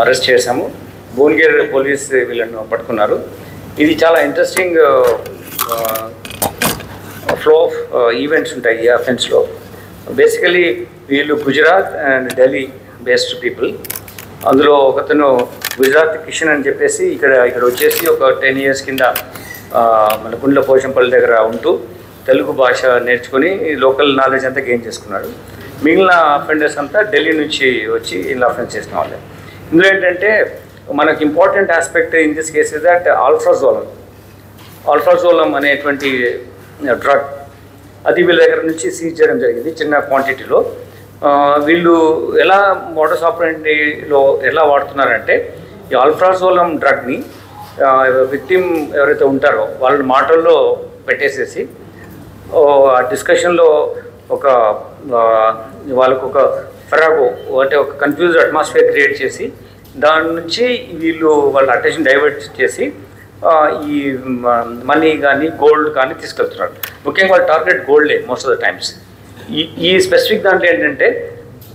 Arrest చేశాము. Bhuvanagiri police వీళ్ళను పట్టుకున్నారు. ఇది చాలా ఇంట్రెస్టింగ్ ఫ్లో ఆఫ్ ఈవెంట్స్ ఉంటాయి ఈ అఫెన్స్లో. బేసికలీ వీళ్ళు Gujarat and Delhi based people. అందులో ఒకతను గుజరాత్ కిషన్ అని చెప్పేసి ఇక్కడ వచ్చేసి ఒక 10 years కింద మన గుండ్ల పోచంపల్లి దగ్గర ఉంటూ తెలుగు భాష నేర్చుకుని లోకల్ నాలెడ్జ్ అంతా గెయిన్ చేసుకున్నాడు. మిగిలిన అఫెండర్స్ అంతా ఢిల్లీ నుంచి వచ్చి ఇలా అఫెన్స్ చేసిన వాళ్ళే. ఇందులో ఏంటంటే మనకు important aspect in this case is that alprazolam అనేటువంటి డ్రగ్ అది వీళ్ళ దగ్గర నుంచి సీజ్ చేయడం జరిగింది చిన్న క్వాంటిటీలో. వీళ్ళు ఎలా మోడస్ ఆపరెండిలో ఎలా వాడుతున్నారంటే ఈ ఆల్ఫ్రాజోలం డ్రగ్ని విక్టిమ్ ఎవరైతే ఉంటారో వాళ్ళ మాటల్లో పెట్టేసేసి ఆ డిస్కషన్లో వాళ్ళకు ఒక ఫరాగో అంటే ఒక కన్ఫ్యూజ్డ్ అట్మాస్ఫియర్ క్రియేట్ చేసి దాని నుంచి వీళ్ళు వాళ్ళ అటెన్షన్ డైవర్ట్ చేసి ఈ మనీ కానీ గోల్డ్ కానీ తీసుకెళ్తున్నారు. ముఖ్యంగా వాళ్ళ టార్గెట్ గోల్డే మోస్ట్ ఆఫ్ ద టైమ్స్. ఈ స్పెసిఫిక్ దాంట్లో ఏంటంటే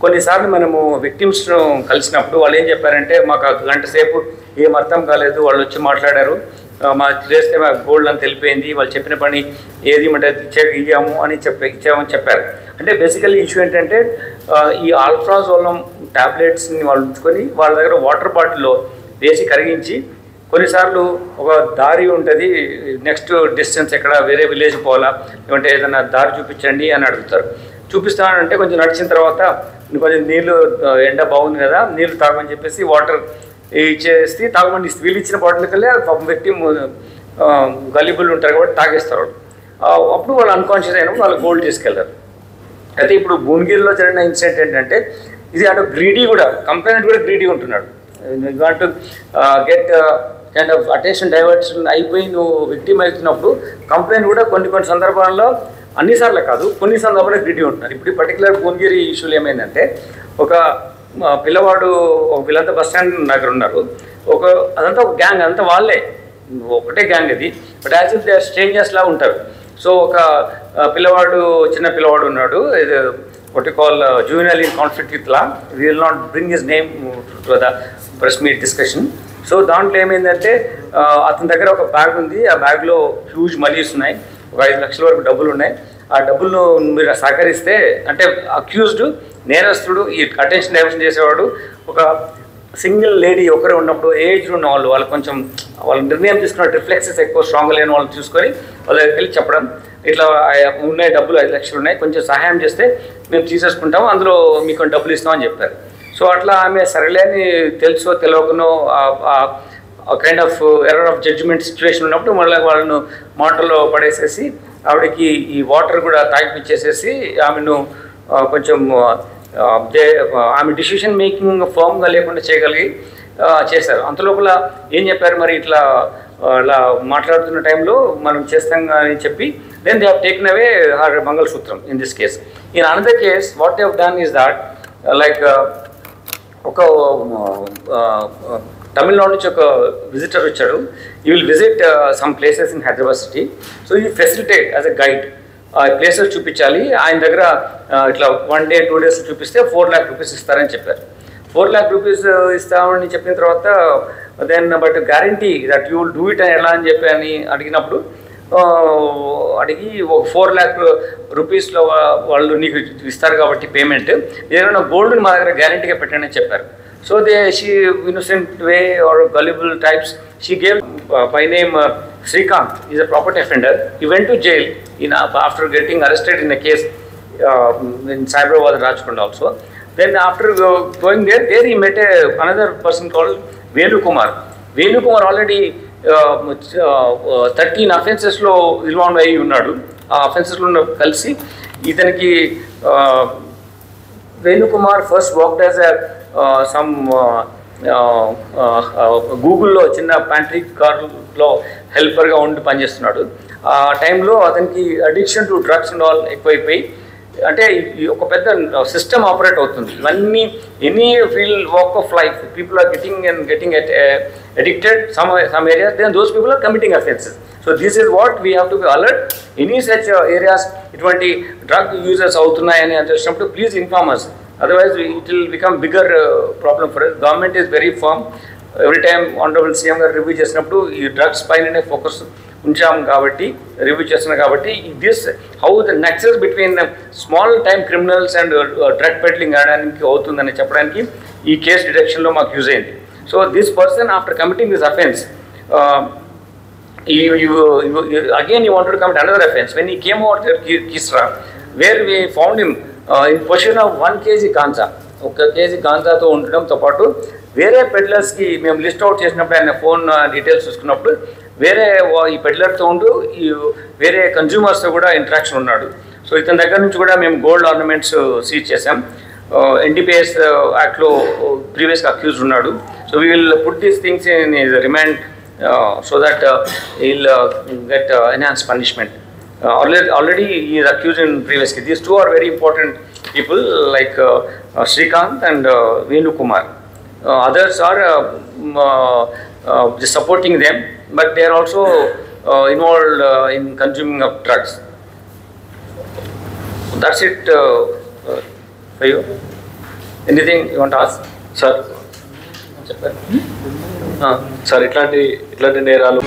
కొన్నిసార్లు మనము విక్టిమ్స్ను కలిసినప్పుడు వాళ్ళు ఏం చెప్పారంటే మాకు 1 గంట సేపు ఏం అర్థం కాలేదు, వాళ్ళు వచ్చి మాట్లాడారు, మా చేస్తే మా గోల్డ్ అని తెలిపోయింది, వాళ్ళు చెప్పిన పని ఏది అంటే ఇచ్చామని చెప్పారు. అంటే బేసికల్లీ ఇష్యూ ఏంటంటే ఈ ఆల్ఫ్రాజోలం ట్యాబ్లెట్స్ని వాళ్ళు ఉంచుకొని వాళ్ళ దగ్గర వాటర్ బాటిల్లో వేసి కరిగించి కొన్నిసార్లు ఒక దారి ఉంటుంది, నెక్స్ట్ డిస్టెన్స్ ఎక్కడ వేరే విలేజ్ పోవాలా లేదంటే ఏదైనా దారి చూపించండి అని అడుగుతారు. చూపిస్తానంటే కొంచెం నడిచిన తర్వాత కొంచెం నీళ్ళు ఎండ బాగుంది కదా నీళ్ళు తాగమని చెప్పేసి వాటర్ ఇచ్చేసి తాగమని వీళ్ళు ఇచ్చిన బాటిల్కి వెళ్ళి పాపం వ్యక్తి గలిబుల్ ఉంటారు కాబట్టి తాగేస్తారు. అప్పుడు వాళ్ళు అన్కాన్షియస్ అయినప్పుడు వాళ్ళు గోల్డ్ తీసుకెళ్తారు. అయితే ఇప్పుడు భువనగిరిలో జరిగిన ఇన్సిడెంట్ ఏంటంటే ఇది అటు గ్రీడీ కూడా కంప్లైంట్ కూడా గ్రీడీ ఉంటున్నాడు. Want get kind of attention diversion అయిపోయి నువ్వు విక్టిమ్ అవుతున్నప్పుడు కంప్లైంట్ కూడా కొన్ని సందర్భాల్లో అన్నిసార్లు కాదు కొన్ని సందర్భాల్లో గ్రీడీ ఉంటున్నారు. ఇప్పుడు పర్టికులర్ భువనగిరి ఇష్యూలు ఏమైందంటే ఒక పిల్లవాడు వీళ్ళంతా బస్ స్టాండ్ దగ్గర ఉన్నారు. అదంతా ఒక గ్యాంగ్, అంతా వాళ్ళే ఒకటే గ్యాంగ్ అది. But as if they are strangers లా ఉంటారు. సో ఒక చిన్న పిల్లవాడు ఉన్నాడు, ఇది what you call juvenile in conflict with law. We will not bring his name to the press meet discussion. So దాంట్లో ఏమైందంటే అతని దగ్గర ఒక బ్యాగ్ ఉంది, ఆ బ్యాగ్లో హ్యూజ్ మనీస్ ఉన్నాయి, ఒక 5 లక్షల వరకు డబ్బులు ఉన్నాయి. ఆ డబ్బులను మీరు సహకరిస్తే అంటే అక్యూజ్డ్ నేరస్తుడు ఈ అటెన్షన్ డైవర్షన్ చేసేవాడు ఒక సింగిల్ లేడీ ఒకరే ఉన్నప్పుడు ఏజ్లో ఉన్న వాళ్ళు కొంచెం వాళ్ళ నిర్ణయం తీసుకున్న రిఫ్లెక్సెస్ ఎక్కువ స్ట్రాంగ్ లేని వాళ్ళు చూసుకొని వాళ్ళ దగ్గరికి వెళ్ళి చెప్పడం ఇట్లా ఉన్నాయి డబ్బులు 5 లక్షలు ఉన్నాయి, కొంచెం సహాయం చేస్తే మేము తీసేసుకుంటాము, అందులో మీకు డబ్బులు ఇస్తామని చెప్పారు. సో అట్లా ఆమె సరేలే అని తెలుసో తెలియకనో kind of error of judgement situation ఉన్నప్పుడు మళ్ళీ వాళ్ళను మాటల్లో పడేసేసి ఆవిడకి ఈ వాటర్ కూడా తాగిపించేసేసి ఆమెను కొంచెం ఆమె డిసిషన్ మేకింగ్ ఫామ్గా లేకుండా చేయగలిగి చేశారు. అంతలోపల ఏం చెప్పారు మరి ఇట్లా మాట్లాడుతున్న టైంలో మనం చేస్తాం అని చెప్పి then they have taken away her mangalsutra in this case. In another case what they have done is that like ఒక తమిళనాడు నుంచి ఒక విజిటర్ వచ్చాడు. You will visit some places in Hyderabad city. So you facilitate as a guide ఆ places చూపించాలి. ఆయన దగ్గర ఇట్లా 1 day 2 days చూపిస్తే 4 lakh rupees ఇస్తారని చెప్పారు. 4 lakh rupees ఇస్తామని చెప్పిన తర్వాత then but guarantee that you will do it అని ఎలా అని చెప్పి అని అడిగినప్పుడు అడిగి ఒక 4 lakh rupeesలో వాళ్ళు నీకు ఇస్తారు కాబట్టి పేమెంట్ ఏదైనా గోల్డ్ని మా దగ్గర గ్యారంటీగా పెట్టండి అని చెప్పారు. So she innocent way or gullible types, she gave by name Srikanth is a property offender. He went to jail after getting arrested in a case in Cyberabad, Rajkund also. Then after going there he met another person called Venu Kumar. Venu Kumar already 13 offensesలో involve అయ్యి ఉన్నాడు. ఆ అఫెన్సెస్లో కలిసి ఇతనికి Venukumar first worked as some గూగుల్లో చిన్న pantry కార్లో హెల్పర్గా ఉండి పనిచేస్తున్నాడు. ఆ టైంలో అతనికి addiction to drugs and all ఎక్కువైపోయి అంటే ఒక పెద్ద సిస్టమ్ ఆపరేట్ అవుతుంది. ఇవన్నీ any field walk of life people are getting addicted some areas, then those people are committing offenses. So this is what we have to be alert. Any such areas ఇటువంటి drug users అవుతున్నాయని తెలిసినప్పుడు please inform us. Otherwise, it will become bigger problem for us. Government is very firm. Every time honorable CM గారు review చేసినప్పుడు ఈ drugs పైననే focus ఉంచాము కాబట్టి review చేస్తున్నాం కాబట్టి this how the nexus between small time criminals and drug peddling ఆడడానికి అవుతుందని చెప్పడానికి ఈ కేసు డిటెక్షన్లో మాకు యూజ్ అయింది. So this person after committing this offence again he wanted to commit another offence. When he came out at Kisra, where we found him in possession of 1 kg ganja, 1 kg గాంజాతో ఉండడంతో పాటు వేరే పెడ్లర్స్కి మేము list out చేసినప్పుడు ఆయన phone details చూసుకున్నప్పుడు వేరే ఈ పెడ్లర్తో ఉంటూ వేరే కన్జ్యూమర్స్తో కూడా ఇంటరాక్షన్ ఉన్నాడు. సో ఇతని దగ్గర నుంచి కూడా మేము గోల్డ్ ఆర్నమెంట్స్ సీజ్ చేసాం. NDPS యాక్ట్లో ప్రీవియస్గా అక్యూజ్ ఉన్నాడు. So we will put these things in remand so that he'll get enhanced punishment. Already he is accused in previous case. These two are very important people like Srikanth and Venu Kumar. Others are just supporting them, but they are also involved in consuming of drugs. That's it for you. Anything you want to ask? Sir. Sir ఇట్లాంటి నేరాలు